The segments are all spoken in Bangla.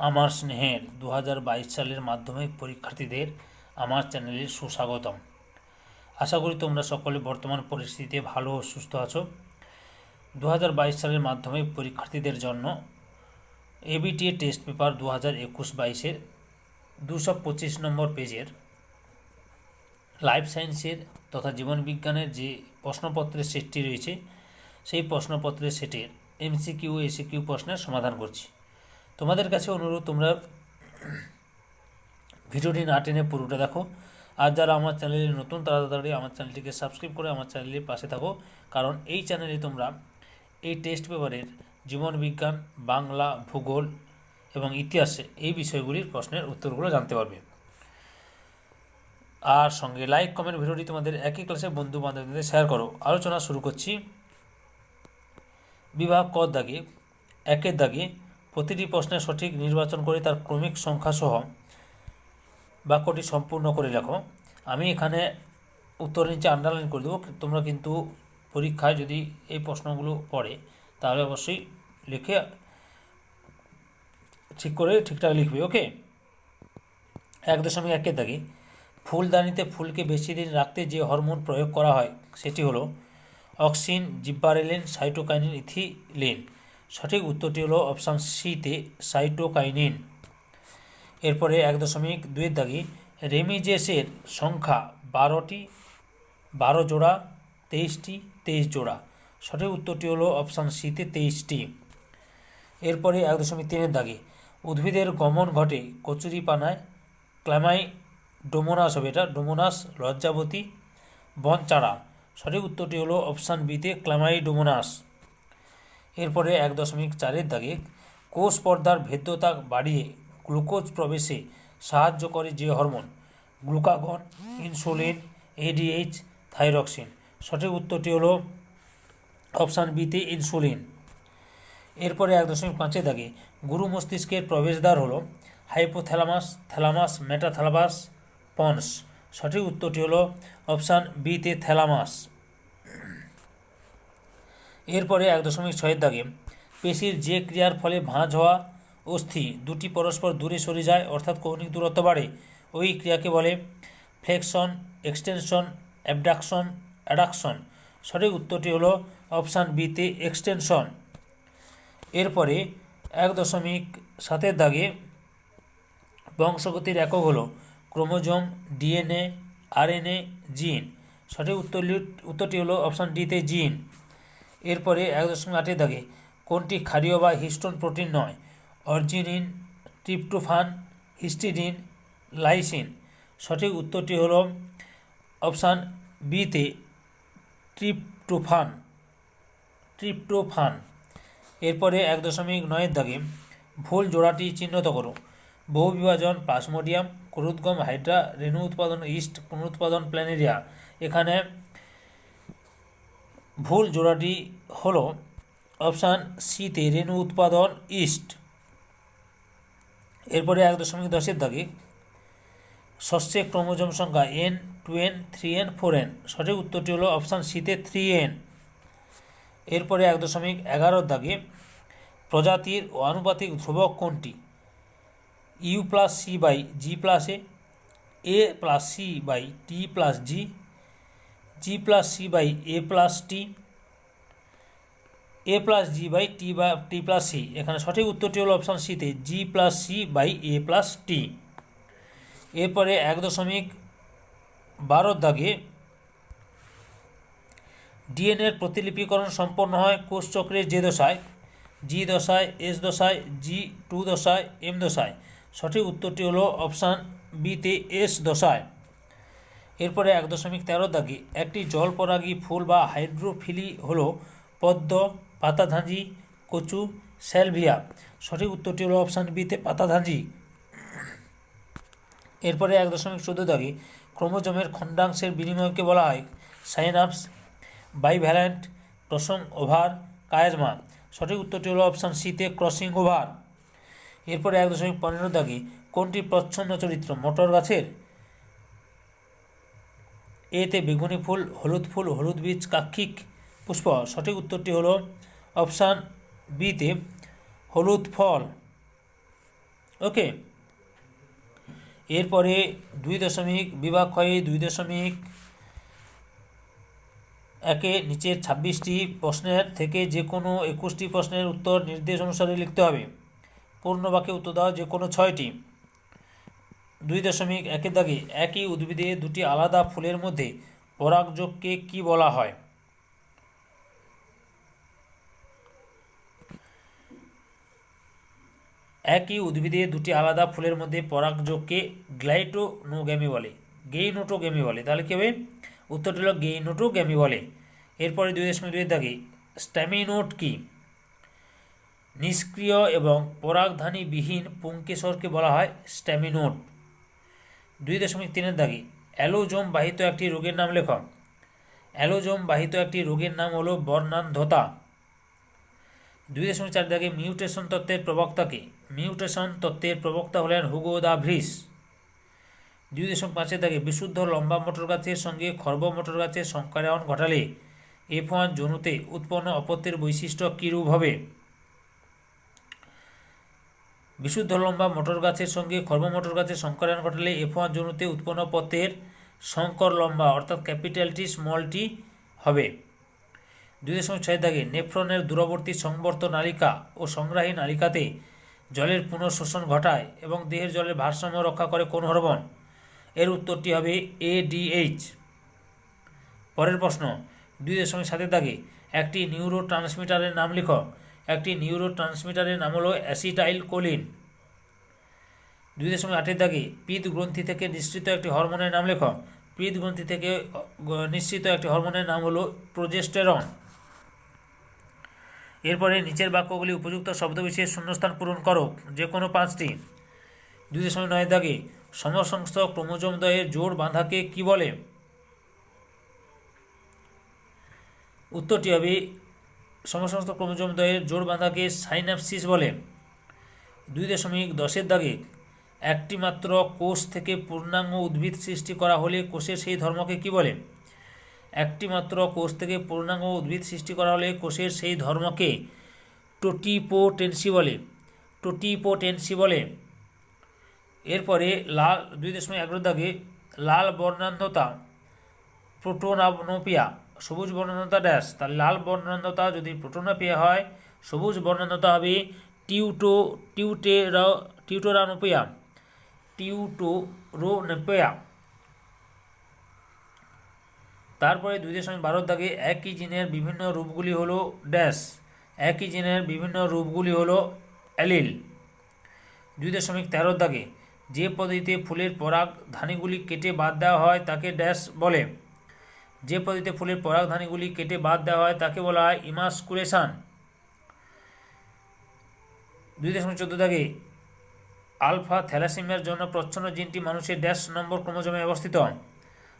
আমার স্নেহের 2022 সালের মাধ্যমিক পরীক্ষার্থীদের আমার চ্যানেলে সুস্বাগতম। আশা করি তোমরা সকলে বর্তমান পরিস্থিতিতে ভালো ও সুস্থ আছো। 2022 সালের মাধ্যমিক পরীক্ষার্থীদের জন্য এবিটিএ টেস্ট পেপার 2021-22-এর 225 নম্বর পেজের লাইফ সায়েন্সের তথা জীবনবিজ্ঞানের যে প্রশ্নপত্রের সেটটি রয়েছে সেই প্রশ্নপত্রের সেটের এমসিকিউ এসিকিউ প্রশ্নের সমাধান করছি। তোমাদের কাছে অনুরোধ, তোমরা ভিডিওটি না টেনে পুরোটা দেখো। আর যারা আমার চ্যানেলে নতুন তারা তাড়াতাড়ি আমার চ্যানেলটিকে সাবস্ক্রাইব করে আমার চ্যানেলের পাশে থাকো, কারণ এই চ্যানেলে তোমরা এই টেস্ট পেপারের জীবনবিজ্ঞান, বাংলা, ভূগোল এবং ইতিহাসে এই বিষয়গুলির প্রশ্নের উত্তরগুলো জানতে পারবে। আর সঙ্গে লাইক কমেন্ট ভিডিওটি তোমাদের একই ক্লাসের বন্ধু বান্ধবদের শেয়ার করো। আলোচনা শুরু করছি। বিভাগ ক দাগে 1-এর দাগে প্রতিটি প্রশ্নের সঠিক নির্বাচন করে তার ক্রমিক সংখ্যা সহ বাক্যটি সম্পূর্ণ করে লেখো। আমি এখানে উত্তর নিচে আন্ডারলাইন করে দেবো। তোমরা কিন্তু পরীক্ষায় যদি এই প্রশ্নগুলো পড়ে তাহলে অবশ্যই লিখে ঠিক করে ঠিকঠাক লিখবে। ওকে। 1.1-এর দাগে ফুলদানিতে ফুলকে বেশি দিন রাখতে যে হরমোন প্রয়োগ করা হয় সেটি হলো অক্সিন, জিব্বারেলিন, সাইটোকাইনিন, ইথিলিন। সঠিক উত্তরটি হলো অপশান সিতে সাইটোকাইনিন। এরপরে 1.2-এর দাগে রেমিজেসের সংখ্যা 12 জোড়া, 23 জোড়া। সঠিক উত্তরটি হলো অপশান সিতে 23টি। এরপরে 1.3-এর দাগে উদ্ভিদের গমন ঘটে কচুরিপানায় ক্লামাইডোমোনাস হবে, এটা ডোমোনাস লজ্জাবতী বনচারা। সঠিক উত্তরটি হলো অপশান বিতে ক্লামাইডোমোনাস। এরপরে 1.4-এর দাগে কোষ পর্দার ভেদ্যতা বাড়িয়ে গ্লুকোজ প্রবেশে সাহায্য করে যে hormone glucagon, insulin, ADH, thyroxine. সঠিক উত্তরটি হলো অপশান বিতে ইনসুলিন। এরপরে 1.5-এর দাগে গুরু মস্তিষ্কের প্রবেশদ্বার হলো হাইপোথ্যালামাস, থ্যালামাস, মেটাথ্যালামাস, পন্স। সঠিক উত্তরটি হলো অপশান বিতে থ্যালামাস। এরপরে 1.6-এর দাগে পেশির যে ক্রিয়ার ফলে ভাঁজ হওয়া অস্থি দুটি পরস্পর দূরে সরে যায় অর্থাৎ কৌণিক দূরত্ব বাড়ে, ওই ক্রিয়াকে বলে ফ্লেকশন, এক্সটেনশন, অ্যাবডাকশন, অ্যাডাকশন। সঠিক উত্তরটি হলো অপশান বিতে এক্সটেনশন। এরপরে 1.7-এর দাগে বংশগতির একক হলো ক্রোমোজোম, ডিএনএ, আরএনএ, জিন। সঠিক উত্তরটি হলো অপশান ডিতে জিন। এরপরে 1.8-এর দাগে কোনটি ক্ষারীয় বা হিস্টোন প্রোটিন নয়? অর্জিনিন, ট্রিপ্টোফান, হিস্টিডিন, লাইসিন। সঠিক উত্তরটি হলো অপশান বিতে ট্রিপ্টোফান। এরপরে 1.9-এর দাগে ভুল জোড়াটি চিহ্নিত করো। বহুবিভাজন প্লাজমোডিয়াম, ক্রুদগম হাইড্রা, রেণু উৎপাদন ইস্ট, পুনরুৎপাদন প্ল্যানেরিয়া। এখানে ভুল জোড়াটি হলো অপশান সিতে রেণু উৎপাদন ইস্ট। এরপরে 1.10-এর দাগে শস্যে ক্রোমোজোম সংখ্যা N, 2N, 3N, 4N। সঠিক উত্তরটি হলো অপশান সিতে 3N। এরপরে 1.11-এর দাগে প্রজাতির আনুপাতিক ধ্রুবক কোনটি? U+C/G+A, A+C/T+G, G+C/A+T, A+G/T+C। এখানে সঠিক উত্তরটি হলো অপশান সিতে G+C/A+T। এরপরে 1.12-এর দাগে ডিএনএর প্রতিলিপিকরণ সম্পন্ন হয় কোষচক্রের যে দশায়? G দশায়, S দশায়, G2 দশায়, M দশায়। সঠিক উত্তরটি হলো অপশান বিতে S দশায়। এরপরে 1.13-এর দাগে একটি জলপরাগী ফুল বা হাইড্রোফিলি হলো পদ্ম, পাতাধাঁজি, কচু, স্যালভিয়া। সঠিক উত্তরটি হলো অপশান বিতে পাতাধাঁজি। এরপরে 1.14-এর দাগে ক্রোমোজোমের খণ্ডাংশের বিনিময়কে বলা হয় Synapse, bivalent, crossing over, chiasma. সঠিক উত্তরটি হলো অপশান সিতে ক্রসিং ওভার। এরপরে 1.15-এর দাগে কোনটি প্রচ্ছন্ন চরিত্র মটর গাছের? এতে বেগুনি ফুল, হলুদ বীজ, কাক্ষিক পুষ্প। সঠিক উত্তরটি হলো অপশান বিতে হলুদ ফল। ওকে। এরপরে 2 বিভাগ ক্ষয়ে 2.1 নিচের 26টি প্রশ্নের থেকে যে কোনো 21টি প্রশ্নের উত্তর নির্দেশ অনুসারে লিখতে হবে। পূর্ণ বাক্যে উত্তর দাও যে কোনো 6টি। 2.1 দাগে একই উদ্ভিদে দুটি আলাদা ফুলের মধ্যে পরাগযোগকে কি বলা হয়? একই উদ্ভিদে দুটি আলাদা ফুলের মধ্যে পরাগযোগকে গ্লাইটোনোগ্যামি বলে, গেইনোটোগ্যামি বলে। তাহলে কী হবে? উত্তরটি হল গেইনোটোগ্যামি বলে। এরপরে 2.2 দাগে স্ট্যামিনোড কি? নিষ্ক্রিয় এবং পরাগধানীবিহীন পুংকেশরকে বলা হয় স্ট্যামিনোড। 2.3 দাগে অ্যালোজোম বাহিত একটি রোগের নাম লেখ। অ্যালোজোম বাহিত একটি রোগের নাম হলো বর্ণান্ধতা। 2.4 দাগে মিউটেশন তত্ত্বের প্রবক্তাকে? মিউটেশন তত্ত্বের প্রবক্তা হলেন হুগো দা ভ্রিস। 2.5 দাগে বিশুদ্ধ লম্বা মটর গাছের সঙ্গে খর্ব মটর গাছের সংকরায়ন ঘটালে F1 জনুতে উৎপন্ন অপত্যের বৈশিষ্ট্য কীরূপ হবে? বিশুদ্ধ লম্বা মটর গাছের সঙ্গে খর্ব মটর গাছের সংকরায়ন ঘটালে F1 জনুতে উৎপন্ন পথের সংকর লম্বা অর্থাৎ ক্যাপিটাল টি স্মল টি হবে। 2.6 দাগে নেফ্রনের দূরবর্তী সংবর্ত নালিকা ও সংগ্রাহী নালিকাতে জলের পুনঃশোষণ ঘটায় এবং দেহের জলের ভারসাম্য রক্ষা করে কোন হরমোন? এর উত্তরটি হবে ADH। পরের প্রশ্ন 2.7 দাগে একটি নিউরো ট্রান্সমিটারের নাম লিখ। একটি নিউরো ট্রান্সমিটারের নাম হলো অ্যাসিটাইল কোলিন। 2.8 দাগে পিত্ত গ্রন্থি থেকে নিঃসৃত একটি হরমোনের নাম লেখ। পিত্ত গ্রন্থি থেকে নিঃসৃত একটি হরমোনের নাম হলো প্রোজেস্টেরন। এরপরে নিচের বাক্যগুলি উপযুক্ত শব্দবিশেষ শূন্যস্থান পূরণ করো, যে কোনো 5টি। 2.9 দাগে সমসংস্থ ক্রোমোজোমদ্বয়ের জোড় বাঁধাকে কি বলে? উত্তরটি হবে সমসংস্থ ক্রোমোজোমদ্বয়ের জোড় বাঁধাকে সাইন্যাপসিস বলে। 2.10 দাগে একটি মাত্র কোষ থেকে পূর্ণাঙ্গ উদ্ভিদ সৃষ্টি করা হলে কোষের সেই ধর্মকে কি বলে? একটি মাত্র কোষ থেকে পূর্ণাঙ্গ উদ্ভিদ সৃষ্টি করা হলে কোষের সেই ধর্মকে টোটিপোটেন্সি বলে। টোটিপোটেন্সি বলে। এরপরে 2.11 দাগে লাল বর্ণান্ধতা প্রোটোনাপিয়া, সবুজ বর্ণান্ধতা ড্যাশ। তাহলে লাল বর্ণান্ধতা যদি প্রোটোনাপিয়া হয়, সবুজ বর্ণান্ধতা হবে টিউটোরানোপিয়া। তারপরে 2.12 দাগে একই জিনের বিভিন্ন রূপগুলি হলো ড্যাশ। একই জিনের বিভিন্ন রূপগুলি হলো অ্যালিল। 2.13 দাগে যে পদ্ধতিতে ফুলের পরাগধানীগুলি কেটে বাদ দেওয়া হয় তাকে ড্যাশ বলে। যে পদ্ধতিতে ফুলের পরাগধানীগুলি কেটে বাদ দেওয়া হয় তাকে বলা হয় ইমাস্কুলেশন। 2.14 দাগে আলফা থ্যালাসেমিয়ার জন্য প্রচ্ছন্ন জিনটি মানুষের ড্যাশ নম্বর ক্রোমোজোমে অবস্থিত।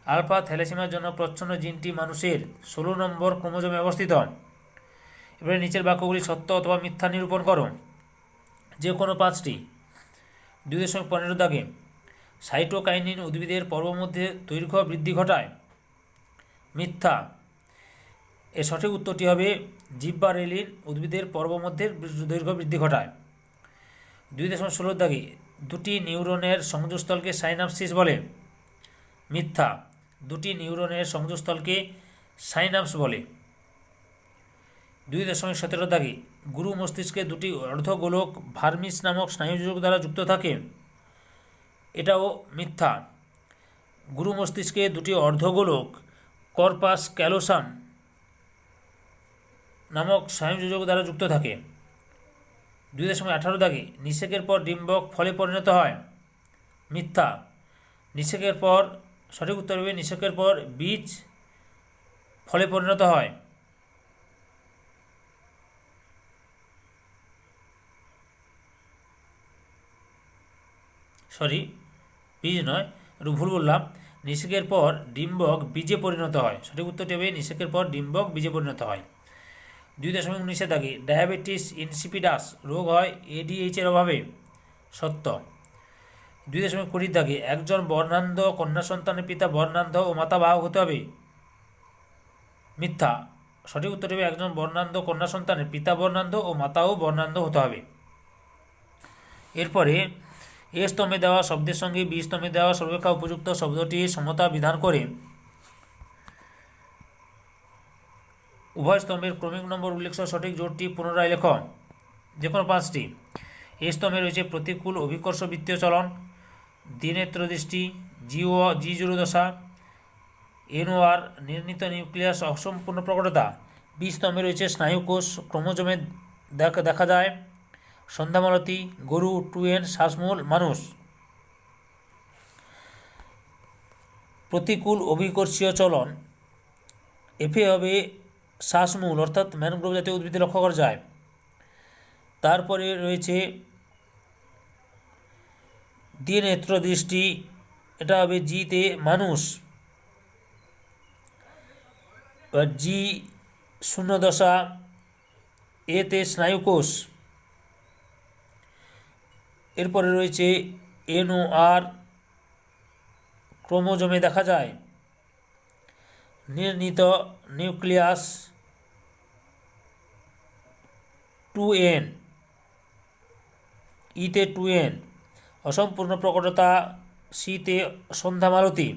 আলফা থ্যালাসেমিয়ার জন্য প্রচ্ছন্ন জিনটি মানুষের 16 নম্বর ক্রোমোজোমে অবস্থিত। এবারে নিচের বাক্যগুলি সত্য অথবা মিথ্যা নিরূপণ করো, যে কোনো 5টি। 2.15 দাগে সাইটোকাইনিন উদ্ভিদের পর্বমধ্যে দৈর্ঘ্য বৃদ্ধি ঘটায়। মিথ্যা। এর সঠিক উত্তরটি হবে জিব্বারেলিন উদ্ভিদের পর্বমধ্যের দৈর্ঘ্য বৃদ্ধি ঘটায়। 2.16 দাগে দুটি নিউরনের সংযোগস্থলকে সাইনাপসিস বলে। মিথ্যা। দুটি নিউরনের সংযোগস্থলকে সাইনাপস বলে। 2.17 দাগে গুরু মস্তিষ্কে দুটি অর্ধগোলক ভার্মিস নামক স্নায়ুযোগ দ্বারা যুক্ত থাকে। এটাও মিথ্যা। গুরু মস্তিষ্কে দুটি অর্ধগোলক কর্পাস ক্যালোসাম নামক স্নায়ুযোগ দ্বারা যুক্ত থাকে। 2.18 দাগে নিষেকের পর ডিম্বক ফলে পরিণত হয়। মিথ্যা। নিষেকের পর, সঠিক উত্তর হবে নিষেকের পর বীজ ফলে পরিণত হয়। বীজ নয়, একটু ভুল বললাম। নিষেকের পর ডিম্বক বীজে পরিণত হয়। সঠিক উত্তরটি হবে নিষেকের পর ডিম্বক বীজে পরিণত হয়। 2.19 দাগে ডায়াবেটিস ইনসিপিডাস রোগ হয় ADH এর অভাবে। সত্য। 2.20 দাগে একজন বর্ণান্ধ কন্যা সন্তানের পিতা বর্ণান্ধ ও মাতা বাহক হতে হবে। মিথ্যা। সঠিক উত্তর হবে একজন বর্ণান্ধ কন্যা সন্তানের পিতা বর্ণান্ধ ও মাতাও বর্ণান্ধ হতে হবে। এরপরে এ স্তম্ভে দেওয়া শব্দের সঙ্গে বি স্তম্ভে দেওয়া সর্বাপেক্ষা উপযুক্ত শব্দটির সমতা বিধান করে উভয় স্তম্ভের ক্রমিক নম্বর উল্লেখ সহ সঠিক জোটটি পুনরায় লেখ। যে কোনো 5টি। এ স্তম্ভে রয়েছে প্রতিকূল অভিকর্ষ বৃত্তীয় চলন, দ্বিনেত্র দৃষ্টি, জি জোড় দশা, NOR নির্ণীত নিউক্লিয়াস অসম্পূর্ণ প্রকটতা। বি স্তম্ভে রয়েছে স্নায়ুকোষ, ক্রোমোজোমে দেখা যায়, সন্ধ্যামালতী, গরু, 2N, শ্বাসমূল, মানুষ। প্রতিকূল অভিকর্ষীয় চলন এফে হবে শ্বাসমূল অর্থাৎ ম্যানগ্রোভ জাতীয় উদ্ভিদে লক্ষ্য করা যায়। তারপরে রয়েছে দ্বিনেত্র দৃষ্টি, এটা হবে জিতে মানুষ, জি শূন্য দশা, এতে স্নায়ুকোষ। এরপরে রয়েছে NOR ক্রোমোজোমে দেখা যায়, নির্ণীত নিউক্লিয়াস 2N, ইতে 2N, অসম্পূর্ণ প্রকটতা সিতে সন্ধ্যামালতী।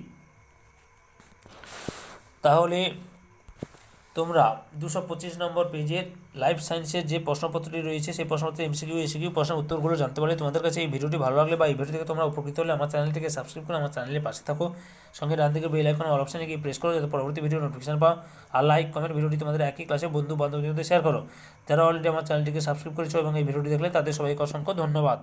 তাহলে তোমরা 225 নম্বর পেজের লাইফ সায়েন্সের যে প্রশ্নপত্রটি রয়েছে সেই প্রশ্নপত্রের এমসিকিউ প্রশ্নের উত্তরগুলো জানতে পারলে। তোমাদের কাছে এই ভিডিওটি ভালো লাগলে বা এই ভিডিও থেকে তোমরা উপকৃত হলে আমার চ্যানেলটিকে সাবস্ক্রাইব করে আমার চ্যানেলের পাশে থাকো। সঙ্গে ডান দিকে বেল আইকন অল অপশনে গিয়ে প্রেস করো যাতে পরবর্তী ভিডিও নোটিফিকেশন পাও। আর লাইক কমেন্ট ভিডিওটি তোমাদের একই ক্লাসে বন্ধু বান্ধবদের মধ্যে শেয়ার করো। যারা অলরেডি আমার চ্যানেলটিকে সাবস্ক্রাইব করেছো এবং এই ভিডিওটি দেখলে তাদের সবাইকে অসংখ্য ধন্যবাদ।